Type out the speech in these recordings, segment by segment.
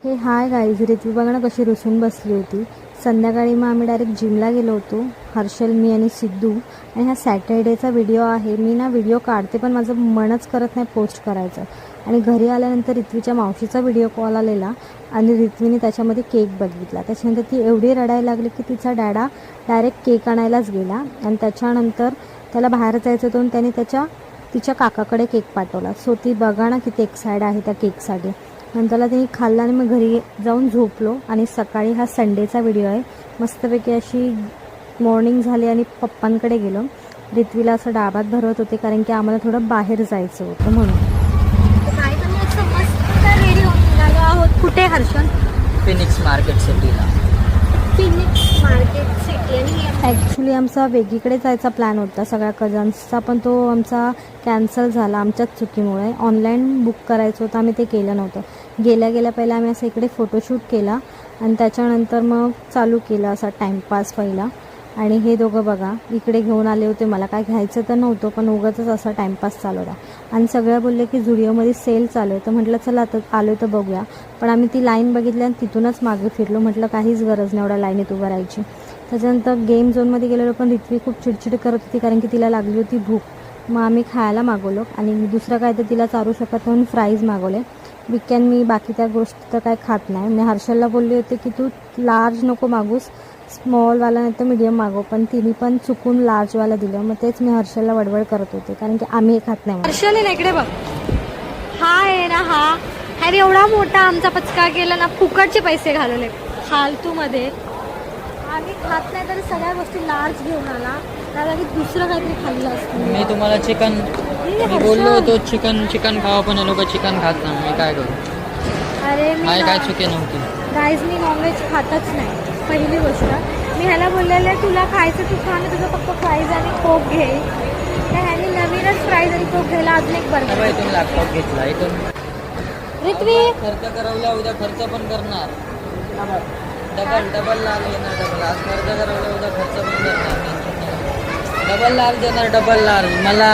हे hi guys, रितवी बघा ना कशी रुसून बसली होती. संध्याकाळी मग आम्ही डायरेक्ट जिमला गेलो होतो, हर्षल, मी आणि सिद्धू. आणि हा सॅटर्डेचा व्हिडिओ आहे. मी ना व्हिडिओ काढते पण माझं मनच करत नाही पोस्ट करायचं. आणि घरी आल्यानंतर रितवीच्या मावशीचा व्हिडिओ कॉल आलेला आणि रितवीने त्याच्यामध्ये केक बघितला. त्याच्यानंतर ती एवढी रडायला लागली की तिचा डॅडा डायरेक्ट केक आणायलाच गेला. आणि त्याच्यानंतर त्याला बाहेर जायचं होतं आणि त्याने तिच्या काकाकडे केक पाठवला. सो ती बघा ना किती एक्साइटेड आहे त्या केकसाठी. नंतरला ते खाल्ला आणि मग घरी जाऊन झोपलो. आणि सकाळी हा संडेचा व्हिडिओ आहे. मस्तपैकी अशी मॉर्निंग झाली आणि पप्पांकडे गेलो. रितवीला असं डाबात भरवत होते कारण की आम्हाला थोडं बाहेर जायचं होतं म्हणून. रेडी होऊन निघालो आहोत. कुठे हर्षल? फिनिक्स मार्केट सिटीला. Phoenix market city. आणि ॲक्च्युली आमचा वेगळीकडे जायचा प्लॅन होता सगळ्या कझन्सचा, पण तो आमचा कॅन्सल झाला आमच्याच चुकीमुळे. ऑनलाईन बुक करायचं होतं, आम्ही ते केलं नव्हतं. गेल्या पहिला आम्ही असं इकडे फोटोशूट केला आणि त्याच्यानंतर मग चालू केलं असा टाईमपास पहिला. आणि हे दोघं बघा इकडे घेऊन आले होते. मला काय घ्यायचं तर नव्हतं पण उगाचच असा टाईमपास चालू होता. आणि सगळ्या बोलले की झुडिओमध्ये सेल चालू आहे, तर म्हटलं चला आता आलो तर बघूया. पण आम्ही ती लाईन बघितली आणि तिथूनच मागे फिरलो. म्हटलं काहीच गरज नाही एवढ्या लाईनीत उभं राहायची. त्याच्यानंतर गेम झोनमध्ये गेलेलो पण रितवी खूप चिडचिड करत होती कारण की तिला लागली होती भूक. मग आम्ही खायला मागवलो आणि दुसरं काय तर तिला चारू शकत म्हणून फ्राईज मागवले. वीकेंड मी बाकी त्या गोष्टी तर काय खात नाही. मी हर्षलला बोलली होती की तू लार्ज नको मागूस, स्मॉलवाला नाही तर मीडियम मागव, पण तिने पण चुकून लार्जवाला दिलं. मग तेच मी हर्षलला वडवड करत होते कारण की आम्ही हे खात नाही. हर्षल आहे ना इकडे बघ, हा आहे ना हा अरे एवढा मोठा आमचा पचका केला ना, फुकटचे पैसे घालवले फालतूमध्ये. आम्ही खात नाही तरी सगळ्या गोष्टी लार्ज घेऊन आला. त्याला दुसरं काहीतरी खाल्लं असतं. मी तुम्हाला मी बोललो होतो चिकन खावा, पण हे लोक चिकन खात नाही. मी काय करू? अरे मी काय चुकी नव्हती. गाईज मी नॉनव्हेज खातच नाही. पहिली गोष्ट मी ह्याला बोललेलं आहे तुला खायचं तू खा ना, तुझं फक्त फ्राईज आणि कोक घे. तर ह्याने नवीनच फ्राईज आणि कोक घ्यायला अजून एक बर्गर. इथून लॅपटॉप घेतला. इथून रितवी खर्च करवला, उद्या खर्च पण करणार. डबल लाल येणार. डबल आज खर्च करवला, उद्या खर्च पण करणार. डबल लाल देणार. डबल लाल मला,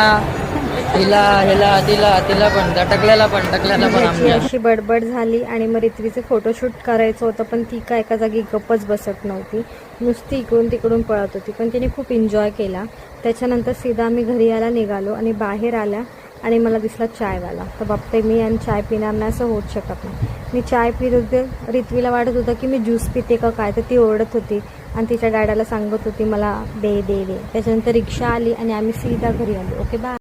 तिला पण टकल्याला पण त्याची अशी बडबड झाली आणि मग रितवीचे फोटोशूट करायचं होतं पण ती काय एका जागी गप्पच बसत नव्हती. नुसती इकडून तिकडून पळत होती. पण तिने खूप एन्जॉय केला. त्याच्यानंतर सीधा आम्ही घरी यायला निघालो आणि बाहेर आल्या आणि मला दिसला चायवाला. तर बाप्पे मी आणि चाय पिणार नाही असं होत शकत नाही. मी चाय पित होते. रितवीला वाटत होतं की मी ज्यूस पिते का काय, तर ती ओरडत होती आणि तिच्या डॅडाला सांगत होती मला दे दे दे. त्याच्यानंतर रिक्षा आली आणि आम्ही सीधा घरी आलो. Okay bye.